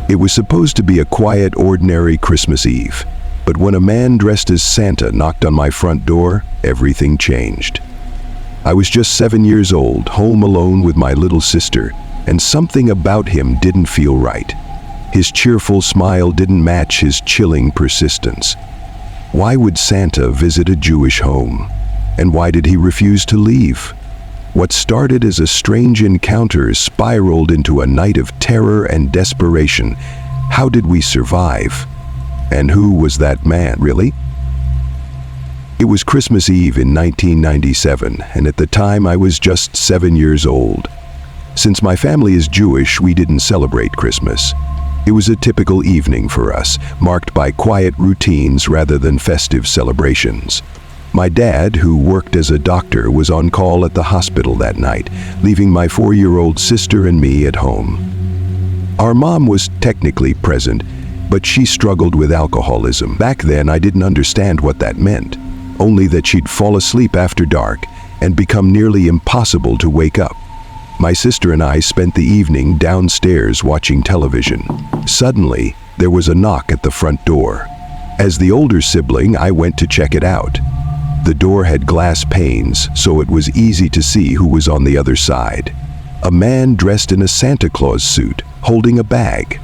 It was supposed to be a quiet, ordinary Christmas Eve, but when a man dressed as Santa knocked on my front door, everything changed. I was just 7 years old, home alone with my little sister, and something about him didn't feel right. His cheerful smile didn't match his chilling persistence. Why would Santa visit a Jewish home? And why did he refuse to leave? What started as a strange encounter spiraled into a night of terror and desperation. How did we survive? And who was that man, really? It was Christmas Eve in 1997, and at the time I was just 7 years old. Since my family is Jewish, we didn't celebrate Christmas. It was a typical evening for us, marked by quiet routines rather than festive celebrations. My dad, who worked as a doctor, was on call at the hospital that night, leaving my 4-year-old sister and me at home. Our mom was technically present, but she struggled with alcoholism. Back then, I didn't understand what that meant, only that she'd fall asleep after dark and become nearly impossible to wake up. My sister and I spent the evening downstairs watching television. Suddenly, there was a knock at the front door. As the older sibling, I went to check it out. The door had glass panes, so it was easy to see who was on the other side. A man dressed in a Santa Claus suit, holding a bag.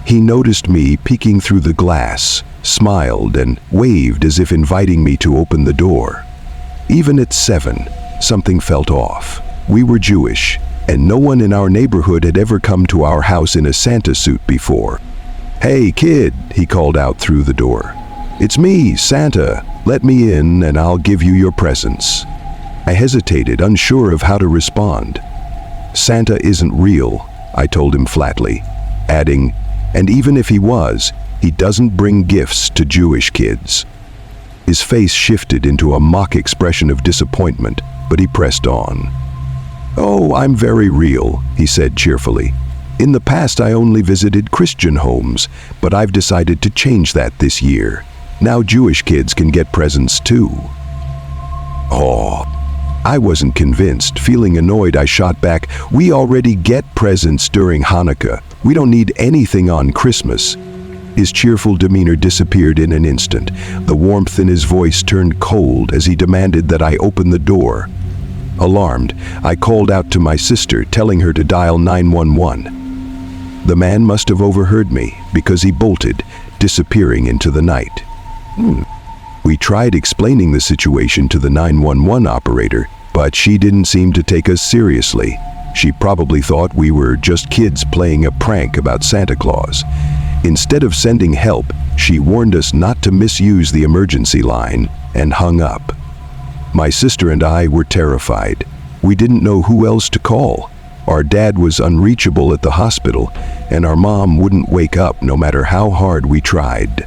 He noticed me peeking through the glass, smiled, and waved as if inviting me to open the door. Even at 7, something felt off. We were Jewish, and no one in our neighborhood had ever come to our house in a Santa suit before. "Hey, kid," he called out through the door. "It's me, Santa. Let me in and I'll give you your presents." I hesitated, unsure of how to respond. "Santa isn't real," I told him flatly, adding, "and even if he was, he doesn't bring gifts to Jewish kids." His face shifted into a mock expression of disappointment, but he pressed on. "Oh, I'm very real," he said cheerfully. "In the past, I only visited Christian homes, but I've decided to change that this year. Now Jewish kids can get presents too." Oh, I wasn't convinced. Feeling annoyed, I shot back, "We already get presents during Hanukkah. We don't need anything on Christmas." His cheerful demeanor disappeared in an instant. The warmth in his voice turned cold as he demanded that I open the door. Alarmed, I called out to my sister, telling her to dial 911. The man must have overheard me because he bolted, disappearing into the night. We tried explaining the situation to the 911 operator, but she didn't seem to take us seriously. She probably thought we were just kids playing a prank about Santa Claus. Instead of sending help, she warned us not to misuse the emergency line and hung up. My sister and I were terrified. We didn't know who else to call. Our dad was unreachable at the hospital, and our mom wouldn't wake up no matter how hard we tried.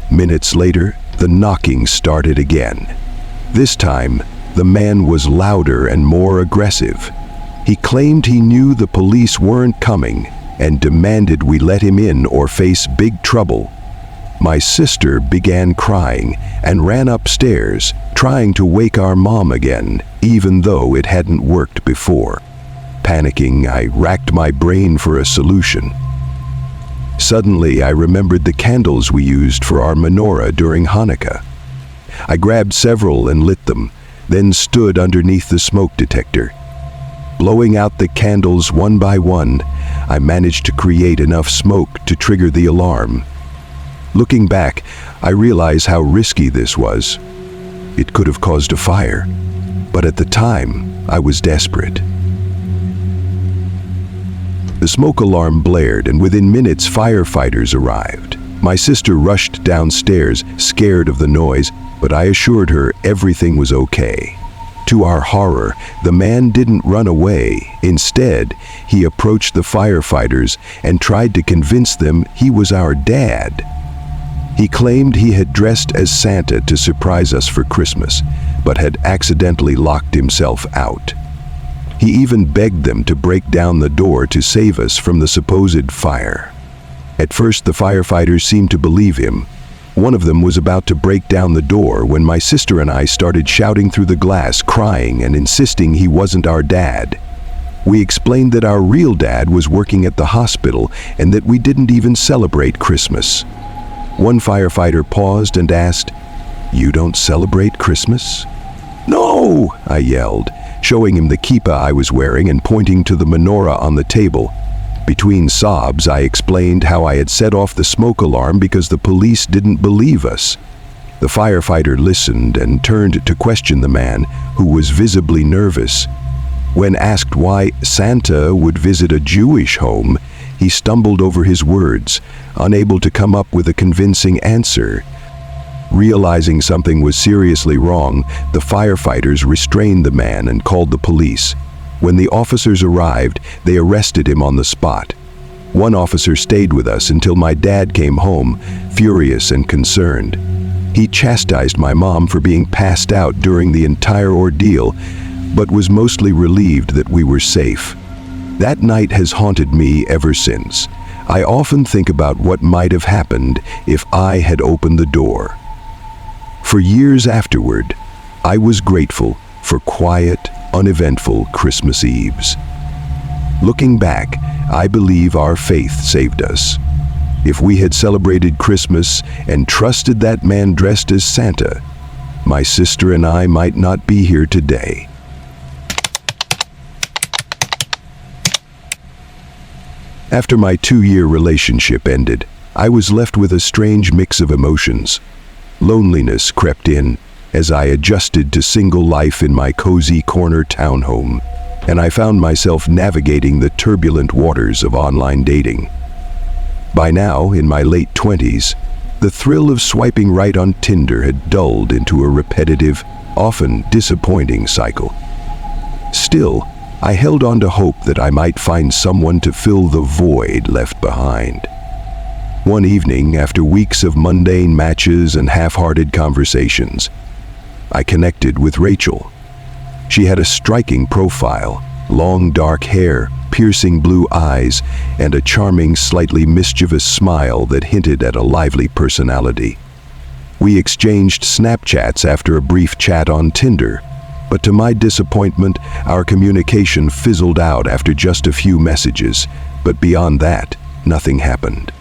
Minutes later, the knocking started again. This time, the man was louder and more aggressive. He claimed he knew the police weren't coming and demanded we let him in or face big trouble. My sister began crying and ran upstairs, trying to wake our mom again, even though it hadn't worked before. Panicking, I racked my brain for a solution. Suddenly, I remembered the candles we used for our menorah during Hanukkah. I grabbed several and lit them, then stood underneath the smoke detector. Blowing out the candles one by one, I managed to create enough smoke to trigger the alarm. Looking back, I realize how risky this was. It could have caused a fire, but at the time, I was desperate. The smoke alarm blared, and within minutes, firefighters arrived. My sister rushed downstairs, scared of the noise, but I assured her everything was okay. To our horror, the man didn't run away. Instead, he approached the firefighters and tried to convince them he was our dad. He claimed he had dressed as Santa to surprise us for Christmas, but had accidentally locked himself out. He even begged them to break down the door to save us from the supposed fire. At first, the firefighters seemed to believe him. One of them was about to break down the door when my sister and I started shouting through the glass, crying and insisting he wasn't our dad. We explained that our real dad was working at the hospital and that we didn't even celebrate Christmas. One firefighter paused and asked, "You don't celebrate Christmas?" "No!" I yelled, showing him the kippah I was wearing and pointing to the menorah on the table. Between sobs, I explained how I had set off the smoke alarm because the police didn't believe us. The firefighter listened and turned to question the man, who was visibly nervous. When asked why Santa would visit a Jewish home, he stumbled over his words, unable to come up with a convincing answer. Realizing something was seriously wrong, the firefighters restrained the man and called the police. When the officers arrived, they arrested him on the spot. One officer stayed with us until my dad came home, furious and concerned. He chastised my mom for being passed out during the entire ordeal, but was mostly relieved that we were safe. That night has haunted me ever since. I often think about what might have happened if I had opened the door. For years afterward, I was grateful for quiet, uneventful Christmas Eves. Looking back, I believe our faith saved us. If we had celebrated Christmas and trusted that man dressed as Santa, my sister and I might not be here today. After my 2-year relationship ended, I was left with a strange mix of emotions. Loneliness crept in as I adjusted to single life in my cozy corner townhome, and I found myself navigating the turbulent waters of online dating. By now, in my late 20s, the thrill of swiping right on Tinder had dulled into a repetitive, often disappointing cycle. Still, I held on to hope that I might find someone to fill the void left behind. One evening, after weeks of mundane matches and half-hearted conversations, I connected with Rachel. She had a striking profile, long dark hair, piercing blue eyes, and a charming, slightly mischievous smile that hinted at a lively personality. We exchanged Snapchats after a brief chat on Tinder, but to my disappointment, our communication fizzled out after just a few messages, but beyond that, nothing happened.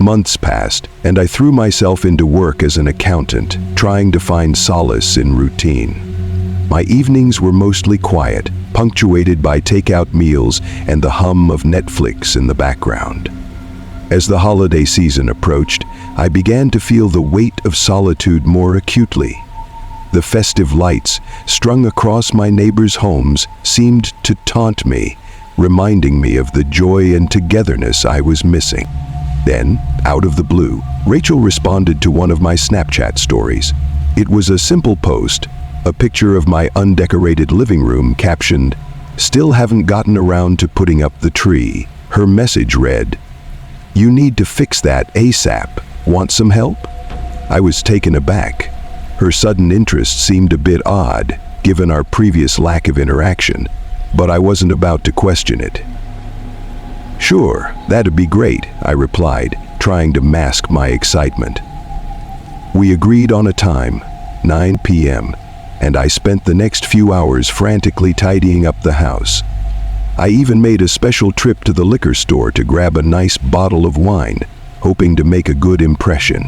Months passed, and I threw myself into work as an accountant, trying to find solace in routine. My evenings were mostly quiet, punctuated by takeout meals and the hum of Netflix in the background. As the holiday season approached, I began to feel the weight of solitude more acutely. The festive lights, strung across my neighbors' homes, seemed to taunt me, reminding me of the joy and togetherness I was missing. Then, out of the blue, Rachel responded to one of my Snapchat stories. It was a simple post, a picture of my undecorated living room captioned, "Still haven't gotten around to putting up the tree." Her message read, "You need to fix that ASAP. Want some help?" I was taken aback. Her sudden interest seemed a bit odd, given our previous lack of interaction, but I wasn't about to question it. "Sure, that'd be great," I replied, trying to mask my excitement. We agreed on a time, 9 p.m., and I spent the next few hours frantically tidying up the house. I even made a special trip to the liquor store to grab a nice bottle of wine, hoping to make a good impression.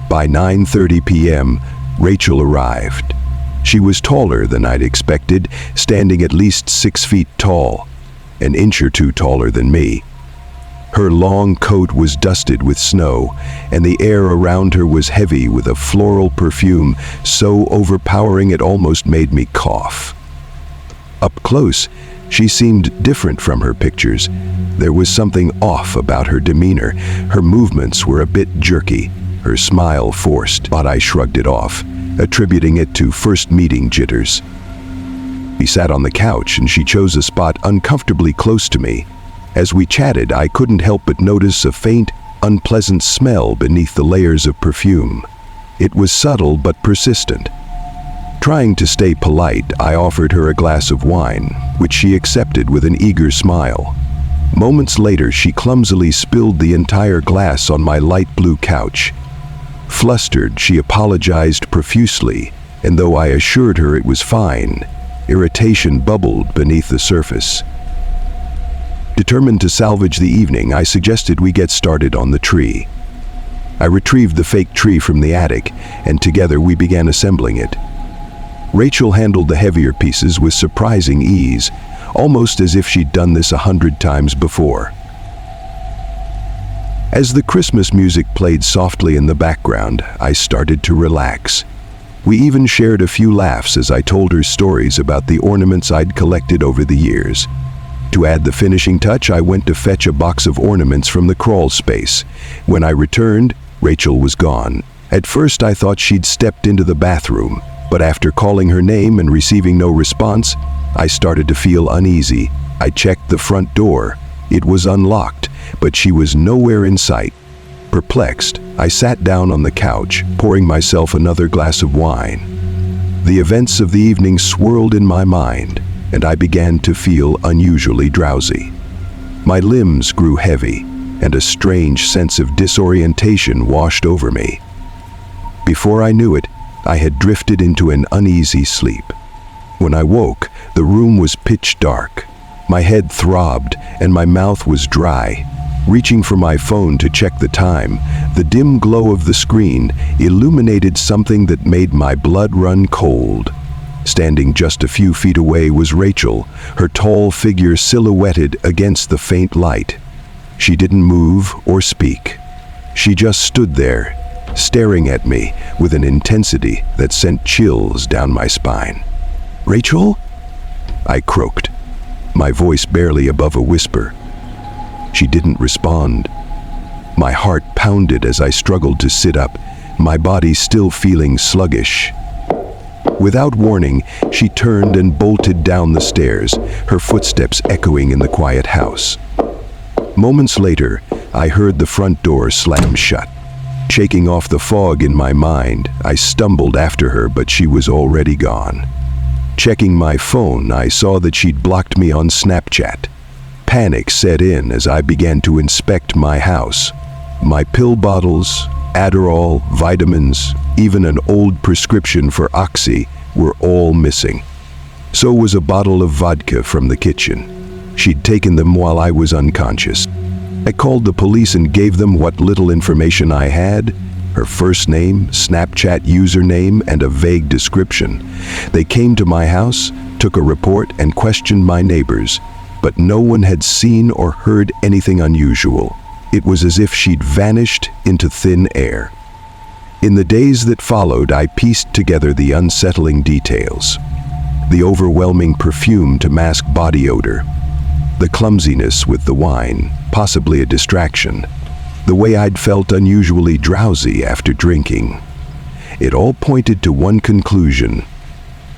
By 9:30 p.m., Rachel arrived. She was taller than I'd expected, standing at least 6 feet tall, an inch or two taller than me. Her long coat was dusted with snow, and the air around her was heavy with a floral perfume so overpowering it almost made me cough. Up close, she seemed different from her pictures. There was something off about her demeanor. Her movements were a bit jerky, her smile forced, but I shrugged it off, attributing it to first meeting jitters. We sat on the couch and she chose a spot uncomfortably close to me. As we chatted, I couldn't help but notice a faint, unpleasant smell beneath the layers of perfume. It was subtle but persistent. Trying to stay polite, I offered her a glass of wine, which she accepted with an eager smile. Moments later, she clumsily spilled the entire glass on my light blue couch. Flustered, she apologized profusely, and though I assured her it was fine, irritation bubbled beneath the surface. Determined to salvage the evening, I suggested we get started on the tree. I retrieved the fake tree from the attic, and together we began assembling it. Rachel handled the heavier pieces with surprising ease, almost as if she'd done this 100 times before. As the Christmas music played softly in the background, I started to relax. We even shared a few laughs as I told her stories about the ornaments I'd collected over the years. To add the finishing touch, I went to fetch a box of ornaments from the crawl space. When I returned, Rachel was gone. At first I thought she'd stepped into the bathroom, but after calling her name and receiving no response, I started to feel uneasy. I checked the front door. It was unlocked, but she was nowhere in sight. Perplexed, I sat down on the couch, pouring myself another glass of wine. The events of the evening swirled in my mind, and I began to feel unusually drowsy. My limbs grew heavy, and a strange sense of disorientation washed over me. Before I knew it, I had drifted into an uneasy sleep. When I woke, the room was pitch dark. My head throbbed, and my mouth was dry. Reaching for my phone to check the time, the dim glow of the screen illuminated something that made my blood run cold. Standing just a few feet away was Rachel, her tall figure silhouetted against the faint light. She didn't move or speak. She just stood there, staring at me with an intensity that sent chills down my spine. "Rachel?" I croaked, my voice barely above a whisper. She didn't respond. My heart pounded as I struggled to sit up, my body still feeling sluggish. Without warning, she turned and bolted down the stairs, her footsteps echoing in the quiet house. Moments later, I heard the front door slam shut. Shaking off the fog in my mind, I stumbled after her, but she was already gone. Checking my phone, I saw that she'd blocked me on Snapchat. Panic set in as I began to inspect my house. My pill bottles, Adderall, vitamins, even an old prescription for Oxy were all missing. So was a bottle of vodka from the kitchen. She'd taken them while I was unconscious. I called the police and gave them what little information I had: her first name, Snapchat username, and a vague description. They came to my house, took a report, and questioned my neighbors, but no one had seen or heard anything unusual. It was as if she'd vanished into thin air. In the days that followed, I pieced together the unsettling details. The overwhelming perfume to mask body odor, the clumsiness with the wine, possibly a distraction, the way I'd felt unusually drowsy after drinking. It all pointed to one conclusion: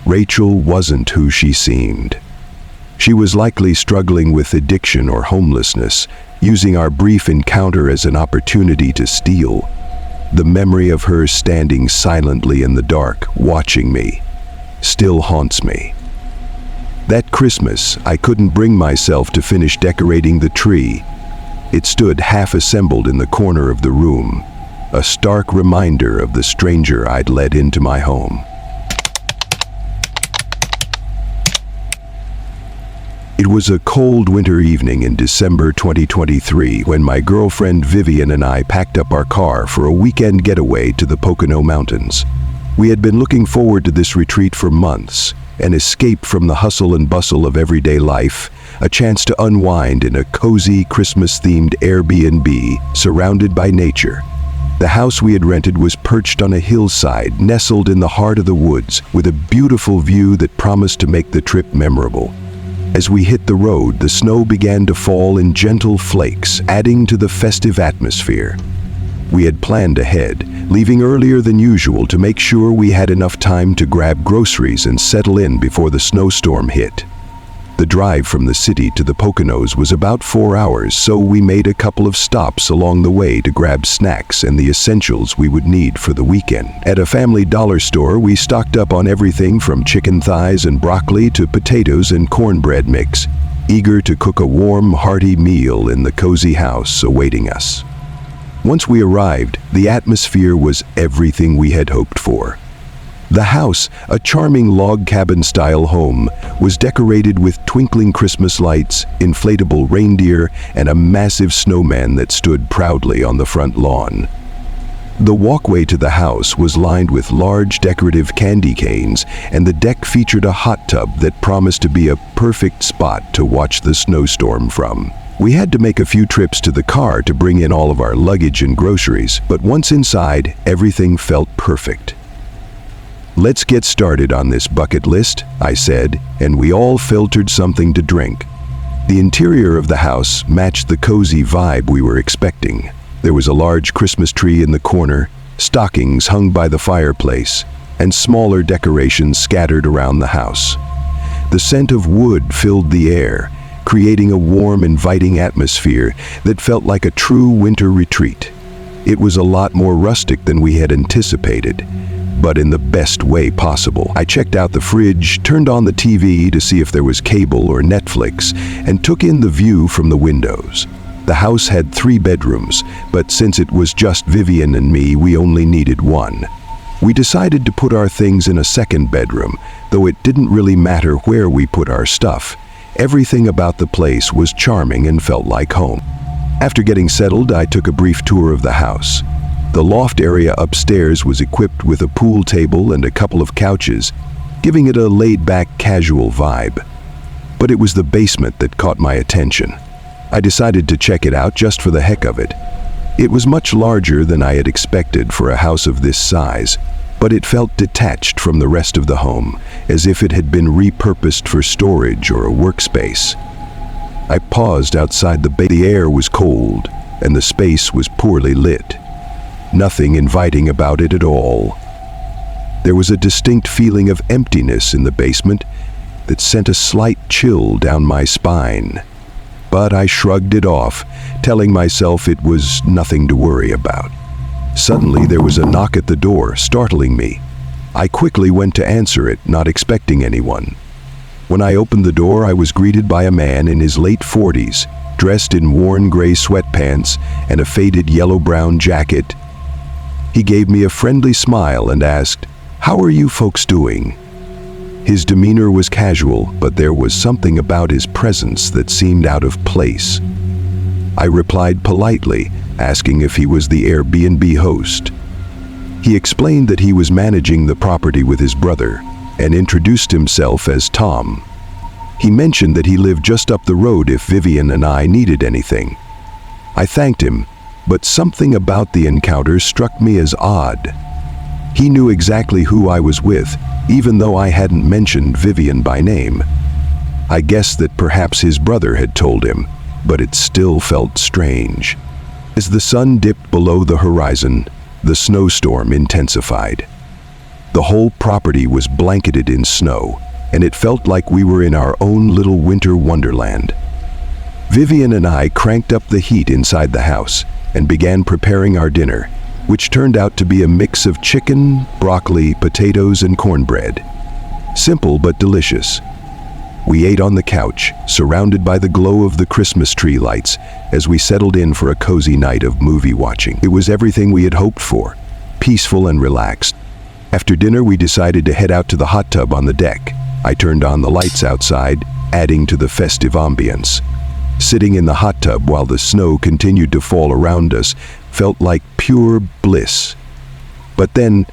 Rachel wasn't who she seemed. She was likely struggling with addiction or homelessness, using our brief encounter as an opportunity to steal. The memory of her standing silently in the dark, watching me, still haunts me. That Christmas, I couldn't bring myself to finish decorating the tree. It stood half-assembled in the corner of the room, a stark reminder of the stranger I'd let into my home. It was a cold winter evening in December 2023 when my girlfriend Vivian and I packed up our car for a weekend getaway to the Pocono Mountains. We had been looking forward to this retreat for months, an escape from the hustle and bustle of everyday life, a chance to unwind in a cozy Christmas-themed Airbnb surrounded by nature. The house we had rented was perched on a hillside, nestled in the heart of the woods, with a beautiful view that promised to make the trip memorable. As we hit the road, the snow began to fall in gentle flakes, adding to the festive atmosphere. We had planned ahead, leaving earlier than usual to make sure we had enough time to grab groceries and settle in before the snowstorm hit. The drive from the city to the Poconos was about 4 hours, so we made a couple of stops along the way to grab snacks and the essentials we would need for the weekend. At a family dollar store, we stocked up on everything from chicken thighs and broccoli to potatoes and cornbread mix, eager to cook a warm, hearty meal in the cozy house awaiting us. Once we arrived, the atmosphere was everything we had hoped for. The house, a charming log cabin-style home, was decorated with twinkling Christmas lights, inflatable reindeer, and a massive snowman that stood proudly on the front lawn. The walkway to the house was lined with large decorative candy canes, and the deck featured a hot tub that promised to be a perfect spot to watch the snowstorm from. We had to make a few trips to the car to bring in all of our luggage and groceries, but once inside, everything felt perfect. "Let's get started on this bucket list," I said, and we all filtered something to drink. The interior of the house matched the cozy vibe we were expecting. There was a large Christmas tree in the corner, stockings hung by the fireplace, and smaller decorations scattered around the house. The scent of wood filled the air, creating a warm, inviting atmosphere that felt like a true winter retreat. It was a lot more rustic than we had anticipated, but in the best way possible. I checked out the fridge, turned on the TV to see if there was cable or Netflix, and took in the view from the windows. The house had 3 bedrooms, but since it was just Vivian and me, we only needed 1. We decided to put our things in a second bedroom, though it didn't really matter where we put our stuff. Everything about the place was charming and felt like home. After getting settled, I took a brief tour of the house. The loft area upstairs was equipped with a pool table and a couple of couches, giving it a laid-back, casual vibe. But it was the basement that caught my attention. I decided to check it out just for the heck of it. It was much larger than I had expected for a house of this size, but it felt detached from the rest of the home, as if it had been repurposed for storage or a workspace. I paused outside the air was cold, and the space was poorly lit. Nothing inviting about it at all. There was a distinct feeling of emptiness in the basement that sent a slight chill down my spine. But I shrugged it off, telling myself it was nothing to worry about. Suddenly, there was a knock at the door, startling me. I quickly went to answer it, not expecting anyone. When I opened the door, I was greeted by a man in his late 40s, dressed in worn gray sweatpants and a faded yellow-brown jacket. He gave me a friendly smile and asked, "How are you folks doing?" His demeanor was casual, but there was something about his presence that seemed out of place. I replied politely, asking if he was the Airbnb host. He explained that he was managing the property with his brother and introduced himself as Tom. He mentioned that he lived just up the road if Vivian and I needed anything. I thanked him, but something about the encounter struck me as odd. He knew exactly who I was with, even though I hadn't mentioned Vivian by name. I guessed that perhaps his brother had told him, but it still felt strange. As the sun dipped below the horizon, the snowstorm intensified. The whole property was blanketed in snow, and it felt like we were in our own little winter wonderland. Vivian and I cranked up the heat inside the house and began preparing our dinner, which turned out to be a mix of chicken, broccoli, potatoes, and cornbread. Simple but delicious. We ate on the couch, surrounded by the glow of the Christmas tree lights, as we settled in for a cozy night of movie watching. It was everything we had hoped for, peaceful and relaxed. After dinner, we decided to head out to the hot tub on the deck. I turned on the lights outside, adding to the festive ambience. Sitting in the hot tub while the snow continued to fall around us felt like pure bliss. But then,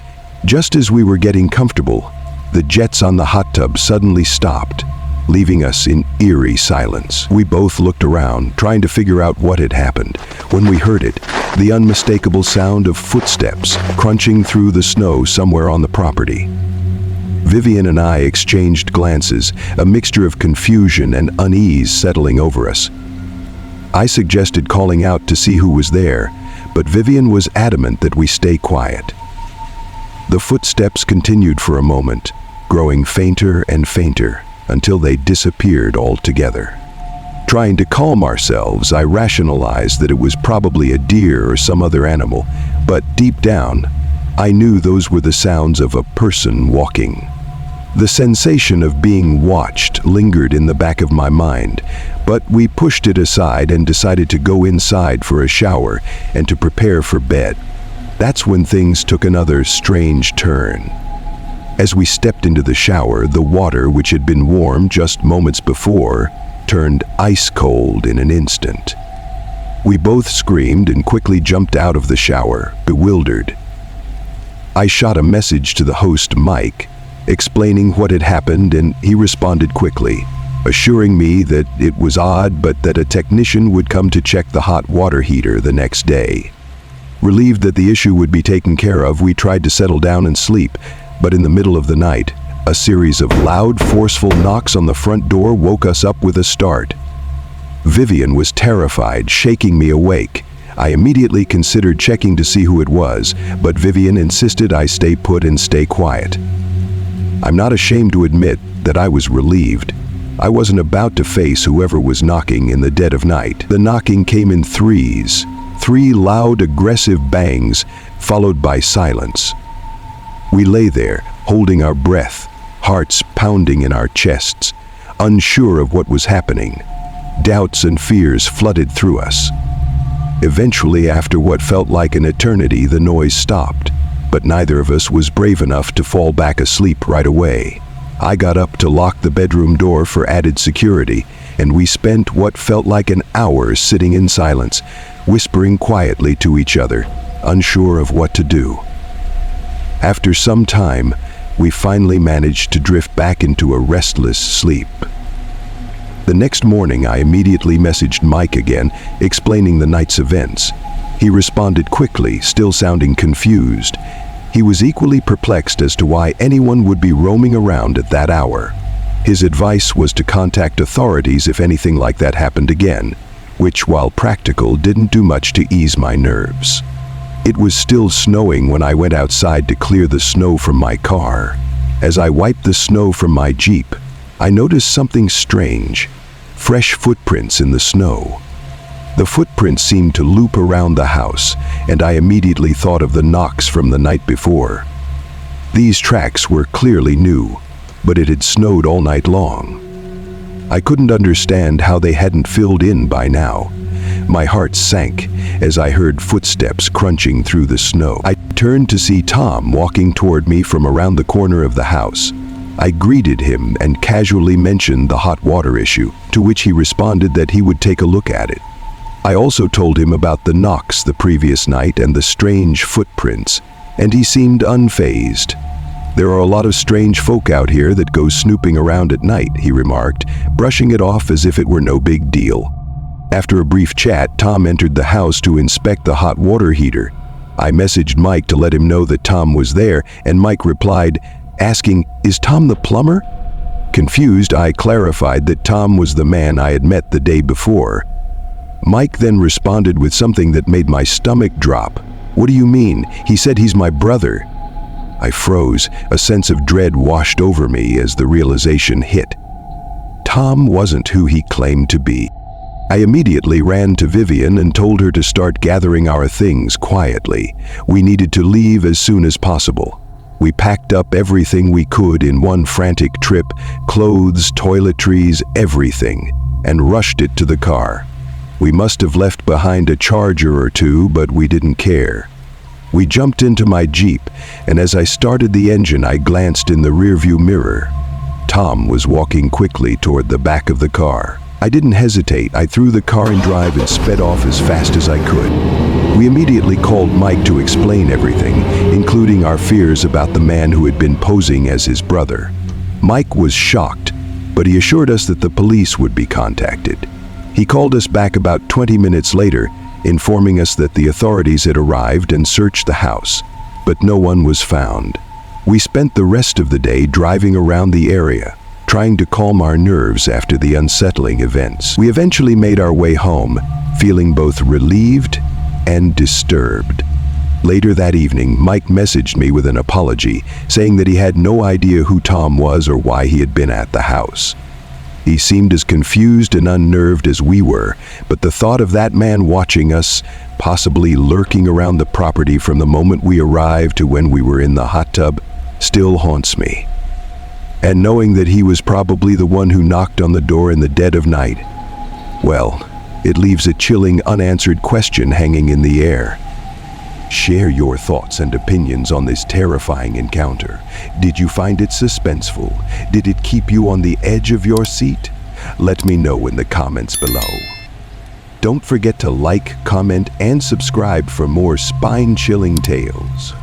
just as we were getting comfortable, the jets on the hot tub suddenly stopped, leaving us in eerie silence. We both looked around, trying to figure out what had happened, when we heard it, the unmistakable sound of footsteps crunching through the snow somewhere on the property. Vivian and I exchanged glances, a mixture of confusion and unease settling over us. I suggested calling out to see who was there, but Vivian was adamant that we stay quiet. The footsteps continued for a moment, growing fainter and fainter, until they disappeared altogether. Trying to calm ourselves, I rationalized that it was probably a deer or some other animal, but deep down, I knew those were the sounds of a person walking. The sensation of being watched lingered in the back of my mind, but we pushed it aside and decided to go inside for a shower and to prepare for bed. That's when things took another strange turn. As we stepped into the shower, the water, which had been warm just moments before, turned ice cold in an instant. We both screamed and quickly jumped out of the shower, bewildered. I shot a message to the host, Mike, explaining what had happened, and he responded quickly, assuring me that it was odd but that a technician would come to check the hot water heater the next day. Relieved that the issue would be taken care of, we tried to settle down and sleep, but in the middle of the night, a series of loud, forceful knocks on the front door woke us up with a start. Vivian was terrified, shaking me awake. I immediately considered checking to see who it was, but Vivian insisted I stay put and stay quiet. I'm not ashamed to admit that I was relieved. I wasn't about to face whoever was knocking in the dead of night. The knocking came in threes, 3 loud, aggressive bangs, followed by silence. We lay there, holding our breath, hearts pounding in our chests, unsure of what was happening. Doubts and fears flooded through us. Eventually, after what felt like an eternity, the noise stopped, but neither of us was brave enough to fall back asleep right away. I got up to lock the bedroom door for added security, and we spent what felt like an hour sitting in silence, whispering quietly to each other, unsure of what to do. After some time, we finally managed to drift back into a restless sleep. The next morning, I immediately messaged Mike again, explaining the night's events. He responded quickly, still sounding confused. He was equally perplexed as to why anyone would be roaming around at that hour. His advice was to contact authorities if anything like that happened again, which, while practical, didn't do much to ease my nerves. It was still snowing when I went outside to clear the snow from my car. As I wiped the snow from my Jeep, I noticed something strange: fresh footprints in the snow. The footprints seemed to loop around the house, and I immediately thought of the knocks from the night before. These tracks were clearly new, but it had snowed all night long. I couldn't understand how they hadn't filled in by now. My heart sank as I heard footsteps crunching through the snow. I turned to see Tom walking toward me from around the corner of the house. I greeted him and casually mentioned the hot water issue, to which he responded that he would take a look at it. I also told him about the knocks the previous night and the strange footprints, and he seemed unfazed. "There are a lot of strange folk out here that go snooping around at night," he remarked, brushing it off as if it were no big deal. After a brief chat, Tom entered the house to inspect the hot water heater. I messaged Mike to let him know that Tom was there, and Mike replied, asking, "Is Tom the plumber?" Confused, I clarified that Tom was the man I had met the day before. Mike then responded with something that made my stomach drop. "What do you mean? He said he's my brother." I froze. A sense of dread washed over me as the realization hit. Tom wasn't who he claimed to be. I immediately ran to Vivian and told her to start gathering our things quietly. We needed to leave as soon as possible. We packed up everything we could in one frantic trip, clothes, toiletries, everything, and rushed it to the car. We must have left behind a charger or two, but we didn't care. We jumped into my Jeep, and as I started the engine, I glanced in the rearview mirror. Tom was walking quickly toward the back of the car. I didn't hesitate. I threw the car in drive and sped off as fast as I could. We immediately called Mike to explain everything, including our fears about the man who had been posing as his brother. Mike was shocked, but he assured us that the police would be contacted. He called us back about 20 minutes later, informing us that the authorities had arrived and searched the house, but no one was found. We spent the rest of the day driving around the area, trying to calm our nerves after the unsettling events. We eventually made our way home, feeling both relieved and disturbed. Later that evening, Mike messaged me with an apology, saying that he had no idea who Tom was or why he had been at the house. He seemed as confused and unnerved as we were, but the thought of that man watching us, possibly lurking around the property from the moment we arrived to when we were in the hot tub, still haunts me. And knowing that he was probably the one who knocked on the door in the dead of night, well, it leaves a chilling, unanswered question hanging in the air. Share your thoughts and opinions on this terrifying encounter. Did you find it suspenseful? Did it keep you on the edge of your seat? Let me know in the comments below. Don't forget to like, comment, and subscribe for more spine-chilling tales.